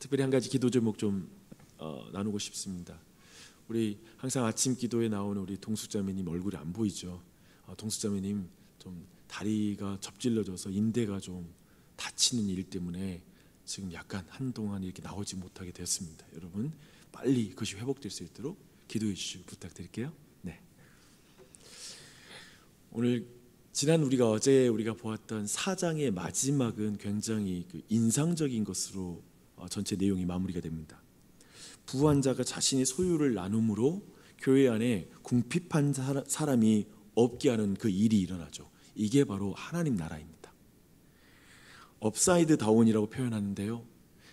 특별히 한 가지 기도 제목 좀 나누고 싶습니다. 우리 항상 아침 기도에 나오는 우리 동숙자매님 얼굴이 안 보이죠. 동숙자매님 좀 다리가 접질러져서 인대가 좀 다치는 일 때문에 지금 약간 한동안 이렇게 나오지 못하게 되었습니다. 여러분 빨리 그것이 회복될 수 있도록 기도해 주시기 부탁드릴게요. 네. 오늘 어제 우리가 보았던 4장의 마지막은 굉장히 인상적인 것으로 전체 내용이 마무리가 됩니다. 부한 자가 자신의 소유를 나눔으로 교회 안에 궁핍한 사람이 없게 하는 그 일이 일어나죠. 이게 바로 하나님 나라입니다. 업사이드 다운이라고 표현하는데요,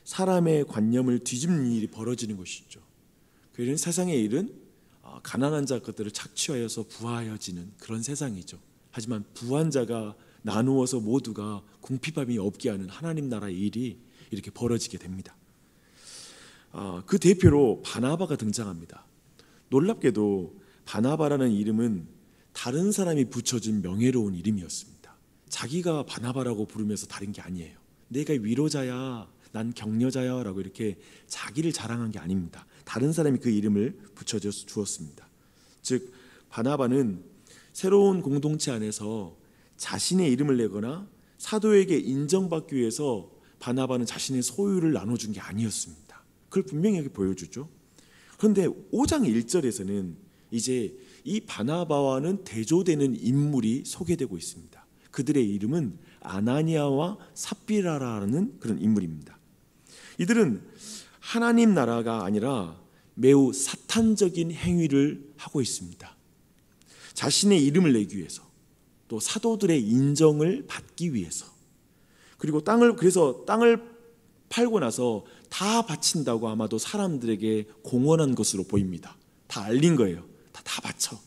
사람의 관념을 뒤집는 일이 벌어지는 것이죠. 그런 세상의 일은 가난한 자들을 착취하여서 부하여지는 그런 세상이죠. 하지만 부한 자가 나누어서 모두가 궁핍함이 없게 하는 하나님 나라의 일이 이렇게 벌어지게 됩니다. 그 대표로 바나바가 등장합니다. 놀랍게도 바나바라는 이름은 다른 사람이 붙여준 명예로운 이름이었습니다. 자기가 바나바라고 부르면서 다른 게 아니에요. 내가 위로자야, 난 격려자야 라고 이렇게 자기를 자랑한 게 아닙니다. 다른 사람이 그 이름을 붙여주었습니다. 즉 바나바는 새로운 공동체 안에서 자신의 이름을 내거나 사도에게 인정받기 위해서 바나바는 자신의 소유를 나눠준 게 아니었습니다. 그걸 분명히 여기 보여주죠. 그런데 5장 1절에서는 이제 이 바나바와는 대조되는 인물이 소개되고 있습니다. 그들의 이름은 아나니아와 삽비라라는 그런 인물입니다. 이들은 하나님 나라가 아니라 매우 사탄적인 행위를 하고 있습니다. 자신의 이름을 내기 위해서, 또 사도들의 인정을 받기 위해서, 그리고 그래서 땅을 팔고 나서 다 바친다고 아마도 사람들에게 공언한 것으로 보입니다. 다 알린 거예요. 다 바쳐.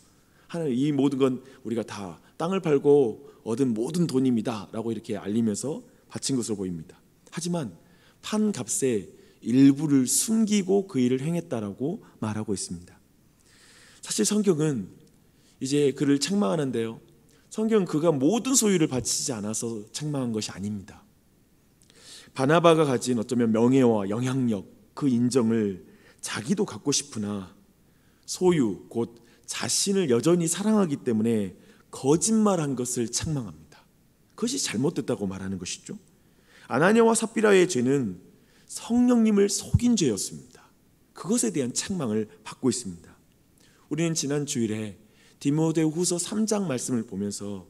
하나님, 이 모든 건 우리가 다 땅을 팔고 얻은 모든 돈입니다 라고 이렇게 알리면서 바친 것으로 보입니다. 하지만 판 값의 일부를 숨기고 그 일을 행했다라고 말하고 있습니다. 사실 성경은 이제 그를 책망하는데요, 성경은 그가 모든 소유를 바치지 않아서 책망한 것이 아닙니다. 바나바가 가진 어쩌면 명예와 영향력, 그 인정을 자기도 갖고 싶으나 소유, 곧 자신을 여전히 사랑하기 때문에 거짓말한 것을 책망합니다. 그것이 잘못됐다고 말하는 것이죠. 아나니아와 삽비라의 죄는 성령님을 속인 죄였습니다. 그것에 대한 책망을 받고 있습니다. 우리는 지난 주일에 디모데후서 3장 말씀을 보면서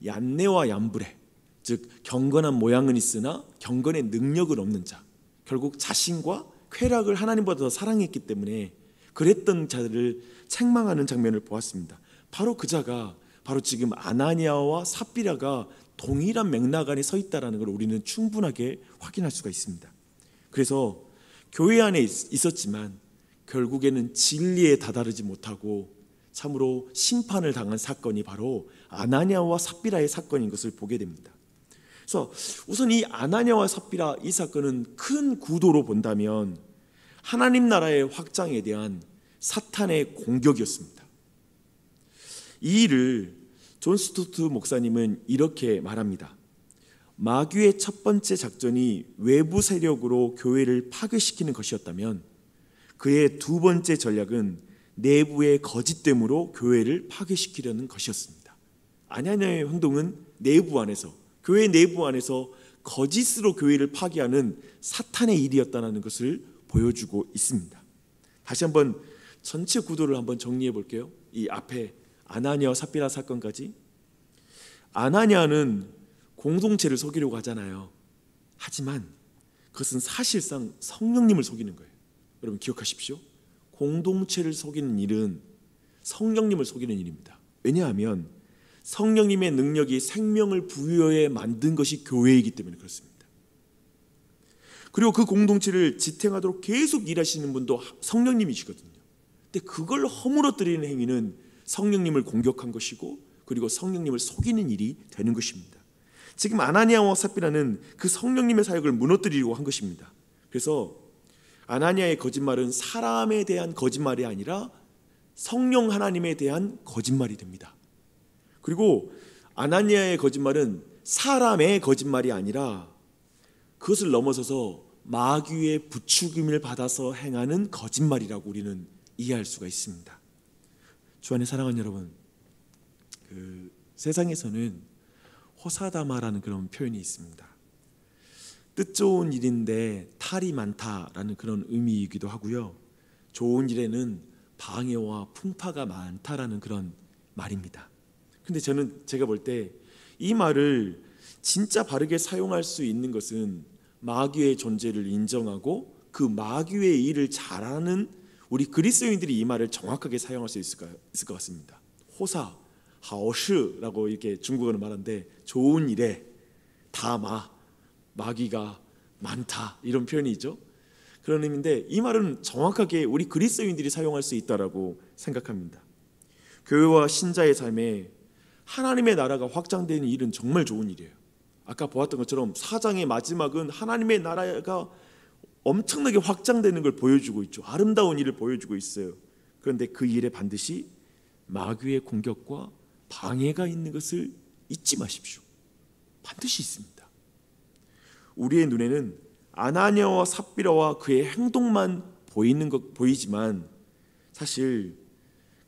얀네와 얀브레, 즉 경건한 모양은 있으나 경건의 능력은 없는 자, 결국 자신과 쾌락을 하나님보다 더 사랑했기 때문에 그랬던 자들을 책망하는 장면을 보았습니다. 바로 그 자가 바로 지금 아나니아와 삽비라가 동일한 맥락 안에 서 있다는 걸 우리는 충분하게 확인할 수가 있습니다. 그래서 교회 안에 있었지만 결국에는 진리에 다다르지 못하고 참으로 심판을 당한 사건이 바로 아나니아와 삽비라의 사건인 것을 보게 됩니다. 그래서 우선 이 아나니아와 삽비라 이 사건은 큰 구도로 본다면 하나님 나라의 확장에 대한 사탄의 공격이었습니다. 이 일을 존 스투트 목사님은 이렇게 말합니다. 마귀의 첫 번째 작전이 외부 세력으로 교회를 파괴시키는 것이었다면 그의 두 번째 전략은 내부의 거짓됨으로 교회를 파괴시키려는 것이었습니다. 아나니아의 행동은 내부 안에서, 교회 내부 안에서 거짓으로 교회를 파괴하는 사탄의 일이었다는 것을 보여주고 있습니다. 다시 한번 전체 구도를 한번 정리해 볼게요. 이 앞에 아나니아와 삽비라 사건까지. 아나니아는 공동체를 속이려고 하잖아요. 하지만 그것은 사실상 성령님을 속이는 거예요. 여러분 기억하십시오. 공동체를 속이는 일은 성령님을 속이는 일입니다. 왜냐하면 성령님의 능력이 생명을 부여해 만든 것이 교회이기 때문에 그렇습니다. 그리고 그 공동체를 지탱하도록 계속 일하시는 분도 성령님이시거든요. 근데 그걸 허물어뜨리는 행위는 성령님을 공격한 것이고 그리고 성령님을 속이는 일이 되는 것입니다. 지금 아나니아와 삽비라는 그 성령님의 사역을 무너뜨리려고 한 것입니다. 그래서 아나니아의 거짓말은 사람에 대한 거짓말이 아니라 성령 하나님에 대한 거짓말이 됩니다. 그리고 아나니아의 거짓말은 사람의 거짓말이 아니라 그것을 넘어서서 마귀의 부추김을 받아서 행하는 거짓말이라고 우리는 이해할 수가 있습니다. 주 안에 사랑하는 여러분, 세상에서는 호사다마라는 그런 표현이 있습니다. 뜻 좋은 일인데 탈이 많다라는 그런 의미이기도 하고요, 좋은 일에는 방해와 풍파가 많다라는 그런 말입니다. 근데 제가 볼 때 이 말을 진짜 바르게 사용할 수 있는 것은 마귀의 존재를 인정하고 그 마귀의 일을 잘하는 우리 그리스도인들이 이 말을 정확하게 사용할 수 있을 것 같습니다. 호사, 하오시라고 이렇게 중국어는 말하는데 좋은 일에 다마, 마귀가 많다, 이런 표현이 있죠. 그런 의미인데 이 말은 정확하게 우리 그리스도인들이 사용할 수 있다라고 생각합니다. 교회와 신자의 삶에 하나님의 나라가 확장되는 일은 정말 좋은 일이에요. 아까 보았던 것처럼 4장의 마지막은 하나님의 나라가 엄청나게 확장되는 걸 보여주고 있죠. 아름다운 일을 보여주고 있어요. 그런데 그 일에 반드시 마귀의 공격과 방해가 있는 것을 잊지 마십시오. 반드시 있습니다. 우리의 눈에는 아나니아와 삽비라와 그의 행동만 보이지만 사실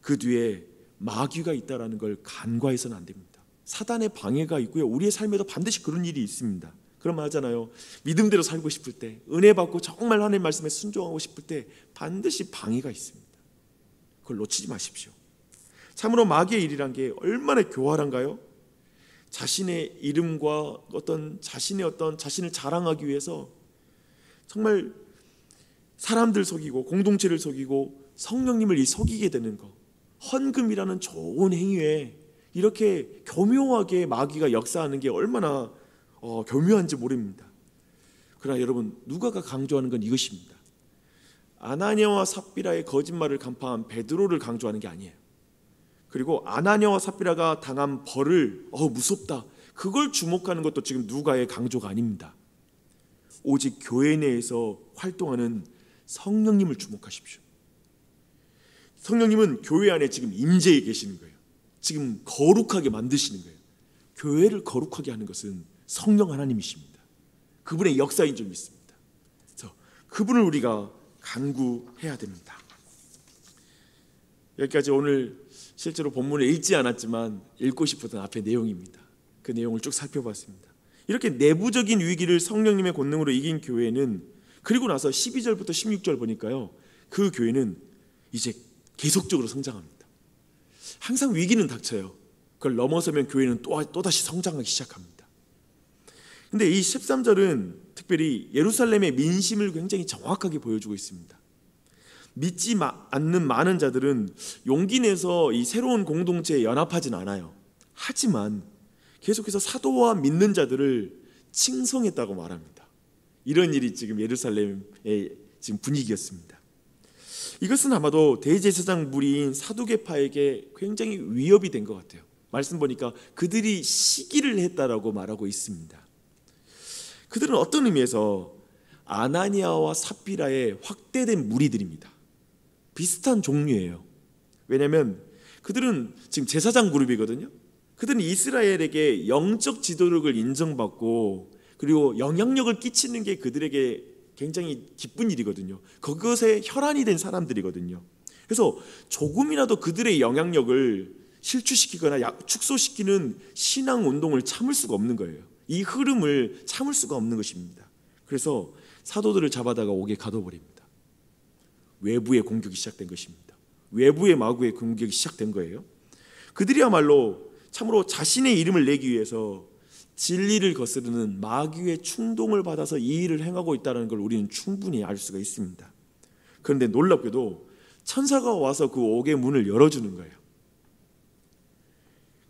그 뒤에 마귀가 있다라는 걸 간과해서는 안 됩니다. 사단의 방해가 있고요, 우리의 삶에도 반드시 그런 일이 있습니다. 그런 말 하잖아요. 믿음대로 살고 싶을 때, 은혜 받고 정말 하나님 말씀에 순종하고 싶을 때 반드시 방해가 있습니다. 그걸 놓치지 마십시오. 참으로 마귀의 일이란 게 얼마나 교활한가요? 자신의 이름과 자신을 자랑하기 위해서 정말 사람들 속이고 공동체를 속이고 성령님을 속이게 되는 것, 헌금이라는 좋은 행위에 이렇게 교묘하게 마귀가 역사하는 게 얼마나 교묘한지 모릅니다. 그러나 여러분, 누가가 강조하는 건 이것입니다. 아나니아와 삽비라의 거짓말을 간파한 베드로를 강조하는 게 아니에요. 그리고 아나니아와 삽비라가 당한 벌을 무섭다, 그걸 주목하는 것도 지금 누가의 강조가 아닙니다. 오직 교회 내에서 활동하는 성령님을 주목하십시오. 성령님은 교회 안에 지금 임재해 계시는 거예요. 지금 거룩하게 만드시는 거예요. 교회를 거룩하게 하는 것은 성령 하나님이십니다. 그분의 역사인 줄 믿습니다. 그래서 그분을 우리가 간구해야 됩니다. 여기까지 오늘 실제로 본문을 읽지 않았지만 읽고 싶었던 앞의 내용입니다. 그 내용을 쭉 살펴봤습니다. 이렇게 내부적인 위기를 성령님의 권능으로 이긴 교회는, 그리고 나서 12절부터 16절 보니까요, 그 교회는 이제 계속적으로 성장합니다. 항상 위기는 닥쳐요. 그걸 넘어서면 교회는 또다시 성장하기 시작합니다. 근데 이 13절은 특별히 예루살렘의 민심을 굉장히 정확하게 보여주고 있습니다. 믿지 않는 많은 자들은 용기 내서 이 새로운 공동체에 연합하진 않아요. 하지만 계속해서 사도와 믿는 자들을 칭송했다고 말합니다. 이런 일이 지금 예루살렘의 지금 분위기였습니다. 이것은 아마도 대제사장 무리인 사두개파에게 굉장히 위협이 된 것 같아요. 말씀 보니까 그들이 시기를 했다라고 말하고 있습니다. 그들은 어떤 의미에서 아나니아와 삽비라의 확대된 무리들입니다. 비슷한 종류예요. 왜냐하면 그들은 지금 제사장 그룹이거든요. 그들은 이스라엘에게 영적 지도력을 인정받고 그리고 영향력을 끼치는 게 그들에게 굉장히 기쁜 일이거든요. 그것에 혈안이 된 사람들이거든요. 그래서 조금이라도 그들의 영향력을 실추시키거나 축소시키는 신앙 운동을 참을 수가 없는 거예요. 이 흐름을 참을 수가 없는 것입니다. 그래서 사도들을 잡아다가 옥에 가둬버립니다. 외부의 공격이 시작된 것입니다. 외부의 마귀의 공격이 시작된 거예요. 그들이야말로 참으로 자신의 이름을 내기 위해서 진리를 거스르는 마귀의 충동을 받아서 이 일을 행하고 있다는 걸 우리는 충분히 알 수가 있습니다. 그런데 놀랍게도 천사가 와서 그 옥의 문을 열어주는 거예요.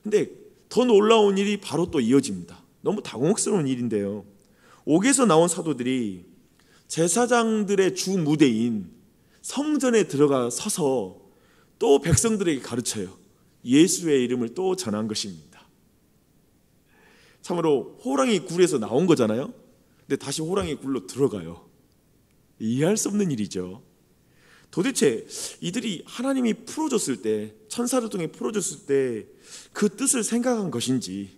근데 더 놀라운 일이 바로 또 이어집니다. 너무 당혹스러운 일인데요, 옥에서 나온 사도들이 제사장들의 주 무대인 성전에 들어가 서서 또 백성들에게 가르쳐요. 예수의 이름을 또 전한 것입니다. 참으로 호랑이 굴에서 나온 거잖아요. 근데 다시 호랑이 굴로 들어가요. 이해할 수 없는 일이죠. 도대체 이들이 하나님이 풀어줬을 때, 천사를 통해 풀어줬을 때 그 뜻을 생각한 것인지,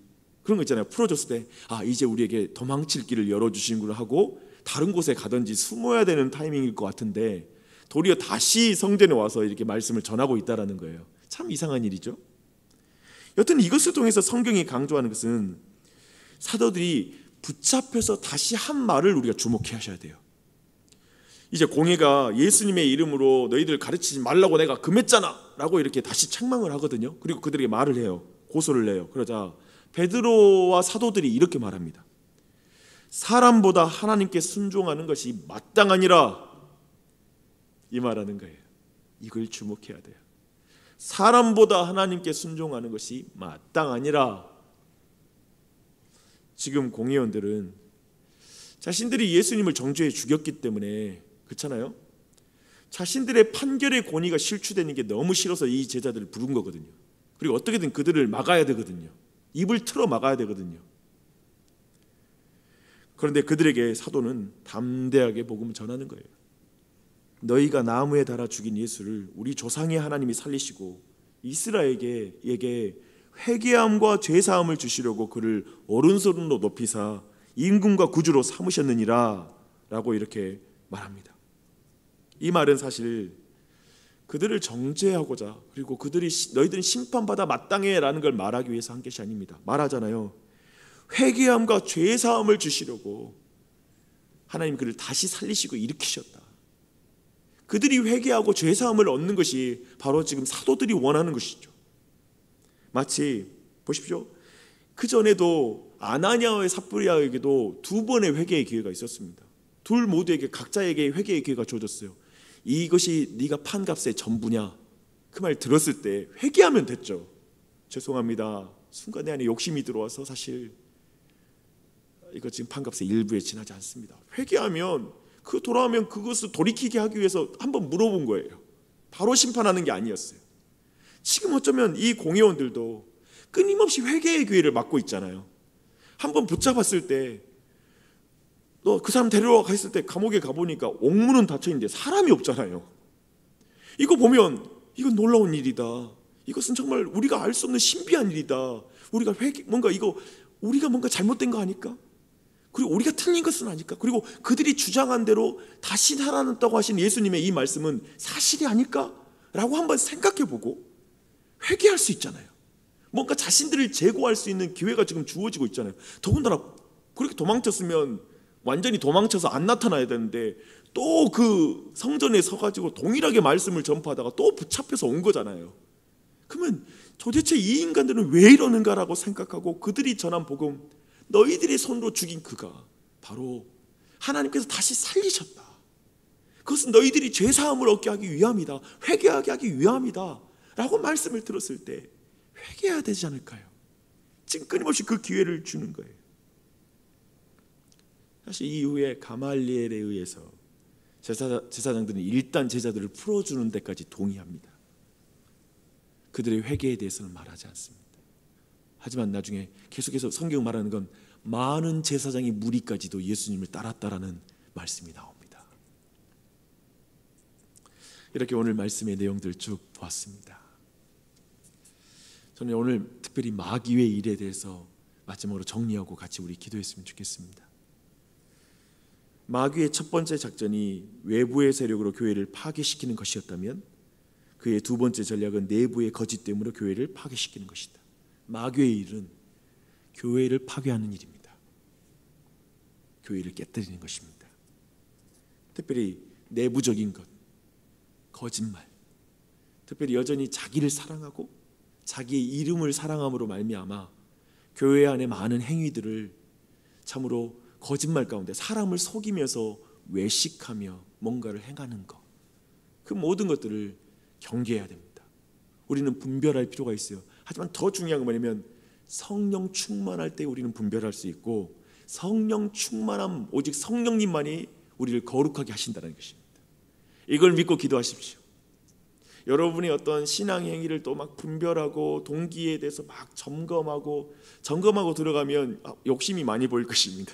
그런 거 있잖아요. 풀어줬을 때 이제 우리에게 도망칠 길을 열어주시는구나 하고 다른 곳에 가든지 숨어야 되는 타이밍일 것 같은데 도리어 다시 성전에 와서 이렇게 말씀을 전하고 있다라는 거예요. 참 이상한 일이죠. 여튼 이것을 통해서 성경이 강조하는 것은 사도들이 붙잡혀서 다시 한 말을 우리가 주목해 하셔야 돼요. 이제 공회가 예수님의 이름으로 너희들 가르치지 말라고 내가 금했잖아 라고 이렇게 다시 책망을 하거든요. 그리고 그들에게 말을 해요. 고소를 내요. 그러자 베드로와 사도들이 이렇게 말합니다. 사람보다 하나님께 순종하는 것이 마땅하니라. 이 말하는 거예요. 이걸 주목해야 돼요. 사람보다 하나님께 순종하는 것이 마땅하니라. 지금 공회원들은 자신들이 예수님을 정죄해 죽였기 때문에, 그렇잖아요, 자신들의 판결의 권위가 실추되는 게 너무 싫어서 이 제자들을 부른 거거든요. 그리고 어떻게든 그들을 막아야 되거든요. 입을 틀어 막아야 되거든요. 그런데 그들에게 사도는 담대하게 복음을 전하는 거예요. 너희가 나무에 달아 죽인 예수를 우리 조상의 하나님이 살리시고 이스라엘에게 회개함과 죄사함을 주시려고 그를 오른손으로 높이사 임금과 구주로 삼으셨느니라 라고 이렇게 말합니다. 이 말은 사실 그들을 정죄하고자, 그리고 그들이 너희들은 심판받아 마땅해 라는 걸 말하기 위해서 한 것이 아닙니다. 말하잖아요. 회개함과 죄사함을 주시려고 하나님 그를 다시 살리시고 일으키셨다. 그들이 회개하고 죄사함을 얻는 것이 바로 지금 사도들이 원하는 것이죠. 마치 보십시오. 그 전에도 아나니아와 삽브리아에게도 두 번의 회개의 기회가 있었습니다. 둘 모두에게 각자에게 회개의 기회가 주어졌어요. 이것이 네가 판 값의 전부냐? 그 말 들었을 때 회개하면 됐죠. 죄송합니다. 순간 내 안에 욕심이 들어와서 사실 이거 지금 판 값의 일부에 지나지 않습니다. 회개하면 돌아오면 그것을 돌이키게 하기 위해서 한번 물어본 거예요. 바로 심판하는 게 아니었어요. 지금 어쩌면 이 공회원들도 끊임없이 회개의 기회를 맞고 있잖아요. 한번 붙잡았을 때 너 그 사람 데리러 갔을 때 감옥에 가보니까 옥문은 닫혀있는데 사람이 없잖아요. 이거 보면 이건 놀라운 일이다. 이것은 정말 우리가 알 수 없는 신비한 일이다. 우리가 우리가 뭔가 잘못된 거 아닐까? 그리고 우리가 틀린 것은 아닐까? 그리고 그들이 주장한 대로 다시 살아났다고 하신 예수님의 이 말씀은 사실이 아닐까? 라고 한번 생각해보고 회개할 수 있잖아요. 뭔가 자신들을 제고할 수 있는 기회가 지금 주어지고 있잖아요. 더군다나 그렇게 도망쳤으면 완전히 도망쳐서 안 나타나야 되는데 또 그 성전에 서가지고 동일하게 말씀을 전파하다가 또 붙잡혀서 온 거잖아요. 그러면 도대체 이 인간들은 왜 이러는가라고 생각하고 그들이 전한 복음, 너희들의 손으로 죽인 그가 바로 하나님께서 다시 살리셨다. 그것은 너희들이 죄사함을 얻게 하기 위함이다. 회개하게 하기 위함이다 라고 말씀을 들었을 때 회개해야 되지 않을까요? 지금 끊임없이 그 기회를 주는 거예요. 사실 이후에 가말리엘에 의해서 제사장들은 일단 제자들을 풀어주는 데까지 동의합니다. 그들의 회개에 대해서는 말하지 않습니다. 하지만 나중에 계속해서 성경 말하는 건 많은 제사장이 무리까지도 예수님을 따랐다라는 말씀이 나옵니다. 이렇게 오늘 말씀의 내용들 쭉 보았습니다. 저는 오늘 특별히 마귀의 일에 대해서 마지막으로 정리하고 같이 우리 기도했으면 좋겠습니다. 마귀의 첫 번째 작전이 외부의 세력으로 교회를 파괴시키는 것이었다면 그의 두 번째 전략은 내부의 거짓됨으로 교회를 파괴시키는 것이다. 마귀의 일은 교회를 파괴하는 일입니다. 교회를 깨뜨리는 것입니다. 특별히 내부적인 것, 거짓말, 특별히 여전히 자기를 사랑하고 자기의 이름을 사랑함으로 말미암아 교회 안에 많은 행위들을 참으로 거짓말 가운데 사람을 속이면서 외식하며 뭔가를 행하는 것, 그 모든 것들을 경계해야 됩니다. 우리는 분별할 필요가 있어요. 하지만 더 중요한 건 뭐냐면 성령 충만할 때 우리는 분별할 수 있고 성령 충만함, 오직 성령님만이 우리를 거룩하게 하신다는 것입니다. 이걸 믿고 기도하십시오. 여러분의 어떤 신앙 행위를 또 막 분별하고 동기에 대해서 막 점검하고 들어가면 욕심이 많이 보일 것입니다.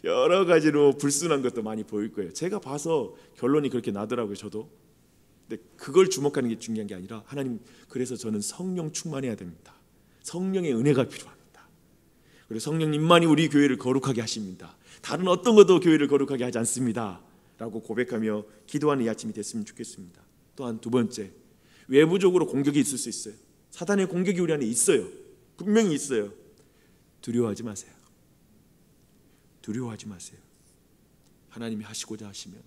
여러 가지로 불순한 것도 많이 보일 거예요. 제가 봐서 결론이 그렇게 나더라고요. 저도. 근데 그걸 주목하는 게 중요한 게 아니라 하나님, 그래서 저는 성령 충만해야 됩니다. 성령의 은혜가 필요합니다. 그리고 성령님만이 우리 교회를 거룩하게 하십니다. 다른 어떤 것도 교회를 거룩하게 하지 않습니다 라고 고백하며 기도하는 이 아침이 됐으면 좋겠습니다. 또한 두 번째, 외부적으로 공격이 있을 수 있어요. 사단의 공격이 우리 안에 있어요. 분명히 있어요. 두려워하지 마세요. 두려워하지 마세요. 하나님이 하시고자 하시면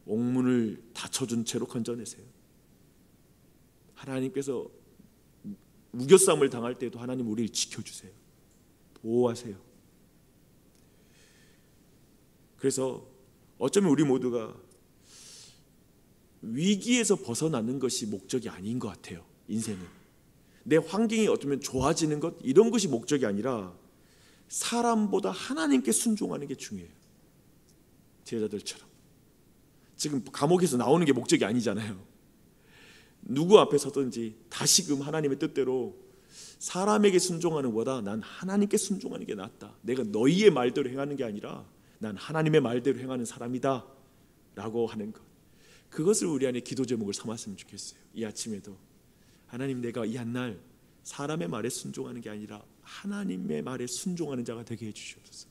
옥문을 닫혀준 채로 건져내세요. 하나님께서 우겨싸움을 당할 때도 하나님 우리를 지켜주세요. 보호하세요. 그래서 어쩌면 우리 모두가 위기에서 벗어나는 것이 목적이 아닌 것 같아요. 인생은 내 환경이 어쩌면 좋아지는 것, 이런 것이 목적이 아니라 사람보다 하나님께 순종하는 게 중요해요. 제자들처럼 지금 감옥에서 나오는 게 목적이 아니잖아요. 누구 앞에 서든지 다시금 하나님의 뜻대로 사람에게 순종하는 것보다 난 하나님께 순종하는 게 낫다. 내가 너희의 말대로 행하는 게 아니라 난 하나님의 말대로 행하는 사람이다 라고 하는 것, 그것을 우리 안에 기도 제목을 삼았으면 좋겠어요. 이 아침에도 하나님, 내가 이 한날 사람의 말에 순종하는 게 아니라 하나님의 말에 순종하는 자가 되게 해주시옵소서.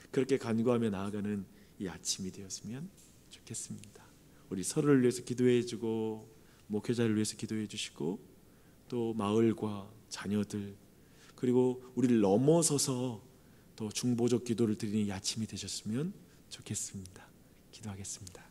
그렇게 간구하며 나아가는 이 아침이 되었으면 좋겠습니다. 우리 서로를 위해서 기도해 주고 목회자를 위해서 기도해 주시고 또 마을과 자녀들 그리고 우리를 넘어서서 더 중보적 기도를 드리는 이 아침이 되셨으면 좋겠습니다. 기도하겠습니다.